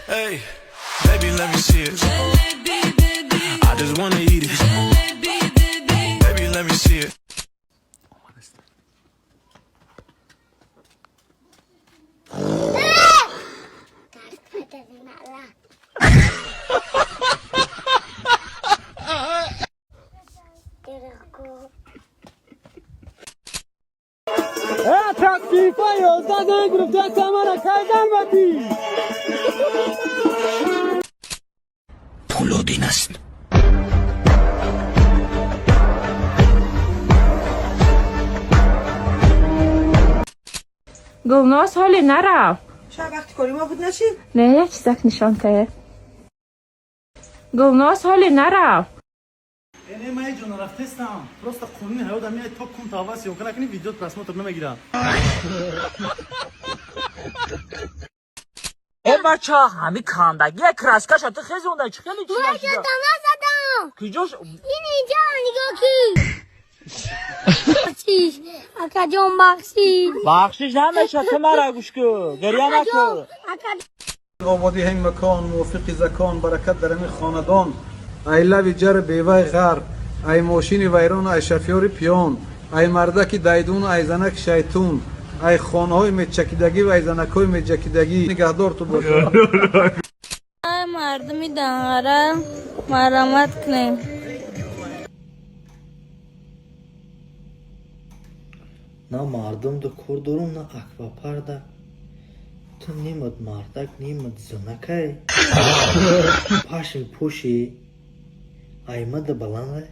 Hey, baby, let me see it. I just wanna eat it. Baby, let me see it. فیفا 11 زنگ گرفت دست من کردن باتی پولودین است. گلناز حالی نرفت. شاید وقتی کاری ما بود نشیم؟ نه یک چیزک نشان که گلناز حالی نرفت. اینه من جون رفتستم просто قونین هاو دمی تو کن تاواسی وکنا کنی ویدیو پرسموتر نمیگیرم. ای بچه همین کاندگی کراسکش تو خیلی اونده چه خیلی چی نشیده تو نزدم کجاش این اینجا نگاه کی بخشیش اکا جون بخشیش بخشش نمیشه تو مرا گوش کو گریه نکن آبادی همین مکان موفق زکان برکت در همین خاندان ای لوی جر بیوه غر ای ماشین ویران ای شفیار پیان ای مردک دایدون ای زنک شیطون ای خانه های میچکیدگی و ای زنک های میچکیدگی نگهدار تو باشه. ای مردمی دنگره مرامت کنیم نه مردم ده کردورم نه اکبر ده تو نیمت مردک نیمت زنکای پاشی پوشی ایمه ده بلنده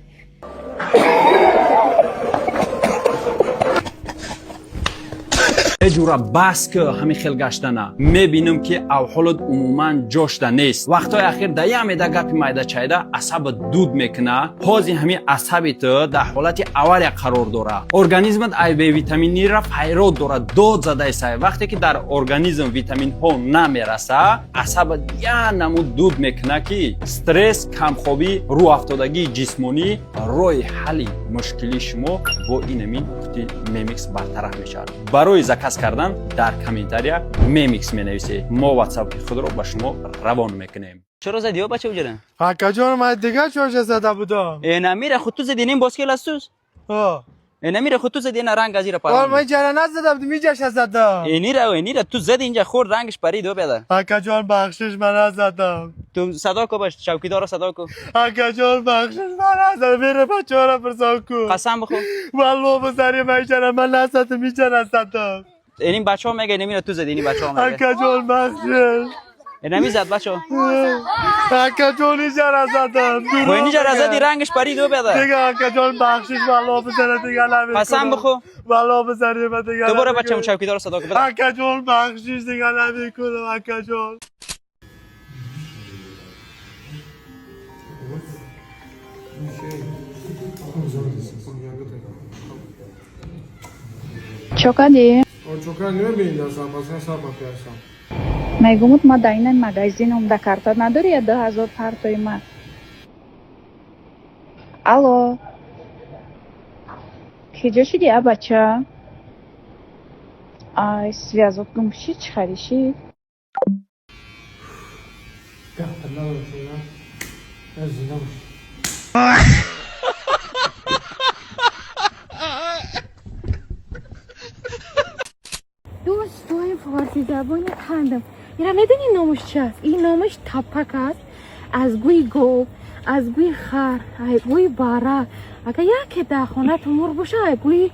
یه جورا بس که همین خیل گشتنه میبینم که اوحالت عموما جشته نیست وقتای اخیر در یه همیده گپی مایده چایده عصب دود میکنه پازی همین عصبی تو در حالت اولی قرار داره ارگانیزمت ای به ویتامینی را پیرود داره دود زده ایسه وقتی که در ارگانیزم ویتامین ها نمیرسه عصب یه نمو دود میکنه که استرس کمخوابی رو افتادگی جسمانی روی حل مشکلی شما با این همین میمیکس برطرف میشه برای زکس کردن در کامنتاریا میمیکس مینویسید ما واتساپ خود رو با شما روان میکنیم چرا زدی ها بچه بجرن حکا جان من دیگه چوش زده بودم ای نمیره خود تو زدی نیم باسکیل استوس ای نمیره خود تو زدی نه رنگ از ایره پرام من جرانه زدم میجاش زدم ای نیره تو زدی اینجا خورد رنگش پرید و بیاده حکا جان بخشش من زدم تو صدا کو باش چوکیدار رو صدا کو حکا جان بخشش من زدم میره بچه ها را پرسان کو قسم بخور والله بزاری من من نزدم میجرم زدم این بچه ها میگه نمیره تو زدی این بچه ها میگه حکا جان بخشش نمیزد بچه ها حکا جان اینجا زدم خو اینجا زدی رنگش پرید و بیاده دیگه حکا جان بخشش والله بزاره دیگه نمیکنم قسم بخور والله بزاری من دیگه دوباره بچه هم چوکیدار رو صدا کو حکا جان بخشش دیگه نمیکنم حکا جان چوکادی چوکا نمیبینید اصلا صاحب پیاسم میگمت ما در این مگزین عمده کارتا نداری یا 2000 کارتای ما الو کجا شدی بچه ای связок гумши чхариши دوستای فارسی زبان خندم اینا میدونی نامش چی است این نامش تپک است از گوی گو از گوی خر از گوی باره اگه یکی در خانه تو مرغ باشه از گوی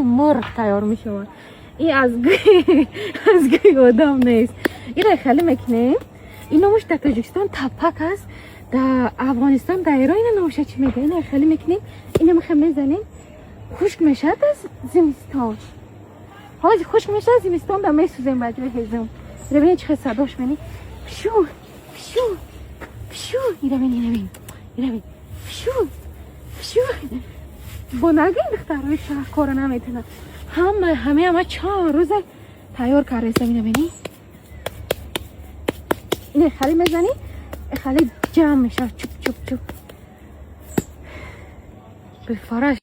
مرغ تیار میشه این از گوی آدم نیست این خیلی میکنیم این نامش در تاجیکستان تپک است در افغانستان در ایران این نامش چی میگه این خیلی میکنیم اینو میخوام میزنیم خشک میشه از زمستان حالا خشک میشه از زمستان به میسوزیم بعد هزم ببینید چه صداش منی پشو پشو پشو اینا ببین پشو با نگه دخترهای شهر کار نمیتونن همه 4 روز تیار کرده اینا ببینی اینه خیلی میزنی خیلی جمع میشه چوب به فرش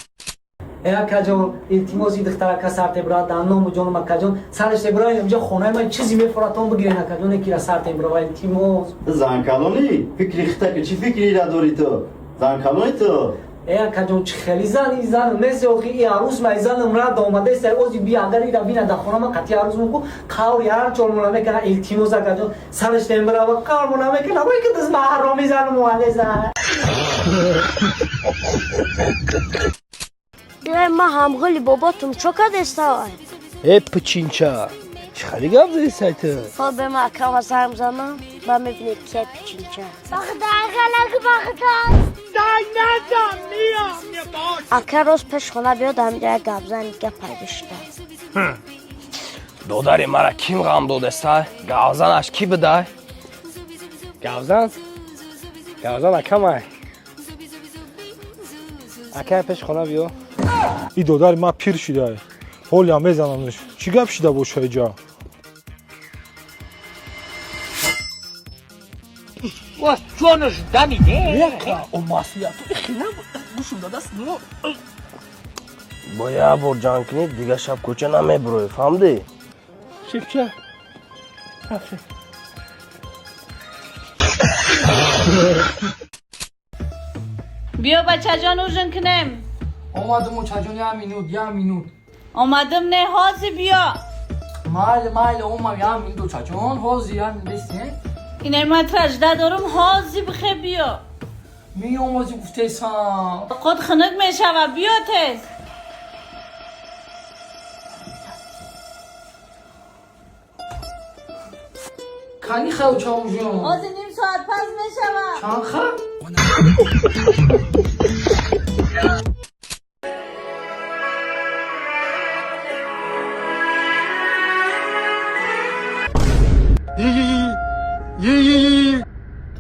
ای کجان التماسی دختر که سر تبرا دانم جانم کجان سرش تبرا اینجا خونه من چیزی میفراتم بگیرن کجان کی را سر تبرا التماس زن کلانی فکری خطه که چی فکری را داری تو زن کلانی تو ای کجان چه خیلی زن مثل اخی ای عروس میزن مرد آمده است اوزی بیا اگر ایرا بینه در خونه من قطعی عروس میکو کار یار چون منامه کنه التماس کجان سرش تبرا و کار منامه کنه وای که دست محرم میزنه مهندسان ما هم غلی باباتم چوکا دستا ای پچینچا چه خیلی گم زدی سایت خب به ما کم از هم زنم با میبینید که پچینچا بخدر خلق بخدر دای نزن میام اکر روز پش خونه بیاد هم دیگه گبزن که پیدشته دوداری مرا کیم غم دودسته گوزنش کی بده گوزن اکم ای اکر پیش خونه بیو این دوداری ما پیر شده حالی هم میزنمش چی گپ شده باشه اینجا واس جانش دمیده یکا او ماسیاتو خیلی گوشم داده است باید بر جان کنی دیگه شب کوچه نمیبروی فهمدی؟ شب چه؟ رفت بیا بچه جان اوزن کنیم آمدم و چجان یه مینوت آمدم نه حاضی بیا مایل اومم یه مینوت چجان حاضی یه مینوت اینه مترج دارم حاضی بخه بیا می آمازی گفته سام خود خنک میشه و بیا تیز کانی خیلی چاو جون حاضی نیم ساعت پس میشه و چند خیلی؟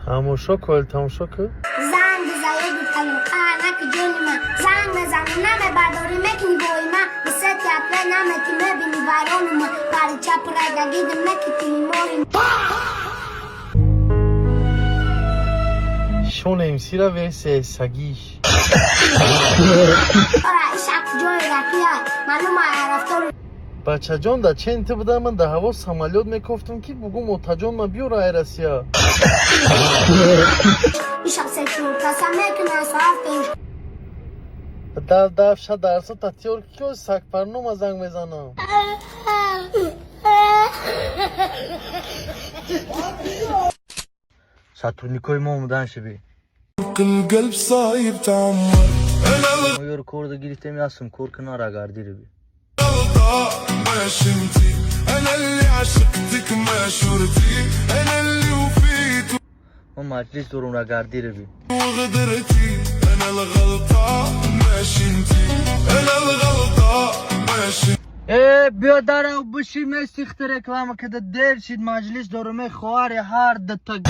تماشا کن زن بزایه بیتالو قهنک جونی من زن بزنی نمه برداری مکنی بوی من بسه تیپه نمه که مبینی ویرون من پاری چپ رگه گیدم مکی تیمی موری شون امسی را ویسه سگیش آره ایشک جوی رکی های معلوم های رفتار بچه جان در چه انت بوده من در هوا سمالیات میکفتم که بگو متجان من بیو رای رسیا ایشک سکشور کسا میکنه سوفتش دف شد درسا تطیار که سک پرنو ما زنگ میزنم ساتونیکوی ما اومدن شبی القلب صايب تعمر ما یور کورد گرفته میاسم کور کنار اگردی رو بی ما شمتي انا اللي عشقتك ما شرتي انا اللي وفيت ما مجلس دورون اگردی رو بی وغدرتي انا الغلطة ما شمتي انا الغلطة ما شمتي بیا در او بشی میسیخت رکلام که ده دیر شید مجلس دورمه خواری هر ده تگ